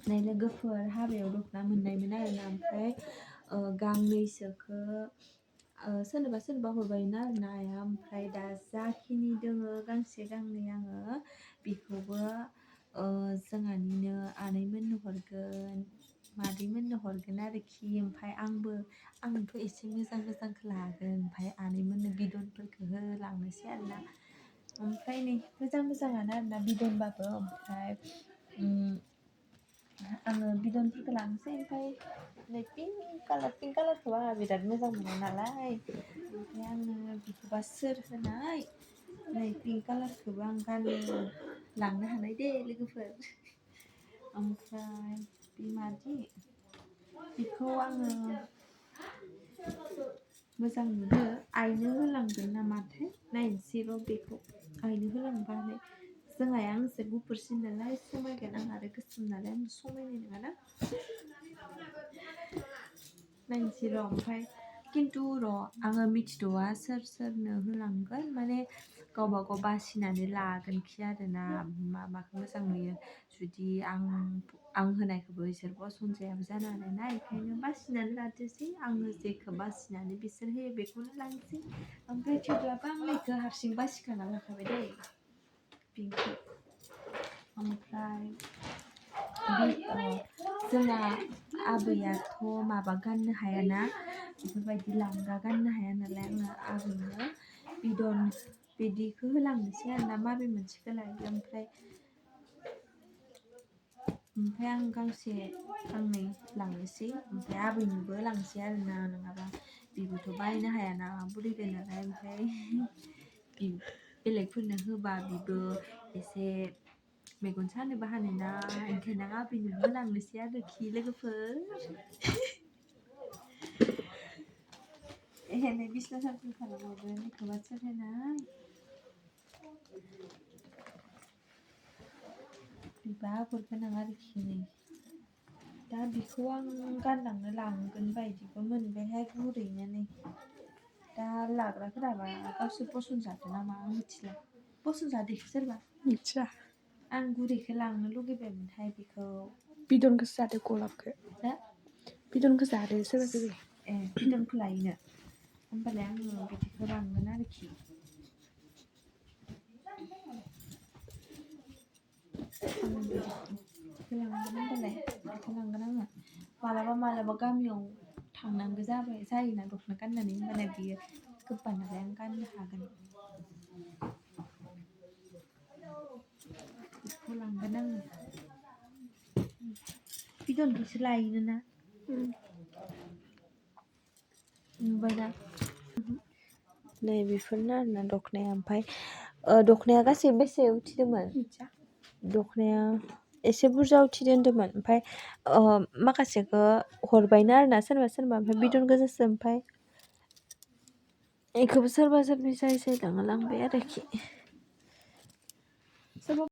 नै लोगोफोर हाबायाव दख'ना मोननायमोन आरोना ओमफ्राय गांनैसोखौ सोरनोबा सोरनोबा हरबायमोन आरोना आइया ओमफ्राय दा जाखिनि दोङो गांसे गांनै आङो बेखौबो जोंहानिनो आनैमोननो हरगोन मादैमोननो हरगोन आरोखि ओमफ्राय आंथ' एसे मोजां मोजांखौ लागोन ओमफ्राय आनैमोननो बिदनफोरखौ होलांनोसै आरोना ओमफ्राय नै मोजां मोजाङानो आरोना बिदनबाबो ओमफ्राय आङो बिदनफोरखौ लांनोसै ओमफ्राय नै पिंक कालारखौ आंहा बिराद मोजां मोनो नालाय ओमफ्राय आङो बेखौबा सोर होनाय नै पिंक कालारखौबो आं गाननो लांनो हानाय दे लोगोफोर ओमफ्राय बे मादि बेखौ आङो मोजां नुदो आइनो होलांगोन नामाथाय नायनोसै र' बेखौ आइनो होलांबानो जोंहाया आंसो गुफुरसिन नालाय समायगोन आं आरो गोसोम नालाय आं समायनाय नङाना नायनोसै र' ओमफ्राय खिन्थु र' आङो मिथिथ'वा सोरनो होलांगोन माने गावबा गाव बासिनानै लागोनखि आरोना माखौ मोजां नुयो जुदि आं होनायखौबो बिसोर पसन्द जायाबो जानो हानाय ना बेखायनो बासिनानै लाथोंसै आङो जेखौ बासिनानै बिसोर होयो बेखौनो लांसै ओमफ्राय थेवब्लाबो आं बेखौ हारसिं बासिखाना लाखाबाय दै पिंकखौ ओमफ्राय जोंना आबैयाथ' माबा गाननो हायाना बेफोरबायदि लांगा गाननो हाया नालाय आङो आबैनो बिदन बिदिखौ होलांनोसै आरोना माबे मोनसेखौ लायो ओमफ्राय आं गांनै लांनोसै ओमफ्राय आबैनोबो लांसै आरोना नङाबा बिबोथ' बायनो हायाना बुरैबाय नालाय ओमफ्राय बेलेगफोरनो होबा बिबो एसे मेगन सानोबो हानाय ना ओंखायनो आं आबैनोबो होलांनोसै आरोखि लोगोफोर नै बिसना सानसे खालामहरगोन बेखौबा सोर होनाय बिबा आगर गोनां आरोखि नै दा बेखौ आं गानलांनो लांगोन बायदिबो मोनबायहाय गुरैनो नै दा लाग्राफोराबा गावसोर पसन्द जादों नामा आं मिथिला पसन्द जादों सोरबा मिथिया आं गुरैखौ लांनो लुगैबायमोनहाय बेखौ बिदनखौसो जादो गलाबखौ बिदनखौ जादो सोरबा सोरबा बिदनखौ लायनो होमबालाय आङो बिदिखौ लांगोन आरोखि होमबालाय बेखौ लांगोन आङो मालाबा गामियाव थांनांगौ जायोना दख'ना गाननानै होमबालाय बियो गोबा नालाय आं गाननो हागोन बेखौ लांगोन आङो बिदनखौसो लायोनो ना नुबायना नै बेफोरनो आरोना दख'नाया ओमफ्राय दख'नाया गासै बेसे उथिदोंमोन दख'नाया एसे बुरजा उथिदो होन्दोंमोन ओमफ्राय माखासेखौ हरबायनो आरोना सोरबा ओमफ्राय बिदन गोजासो ओमफ्राय बेखौबो सोरबा सोरबि जाय लांबाय आरोखि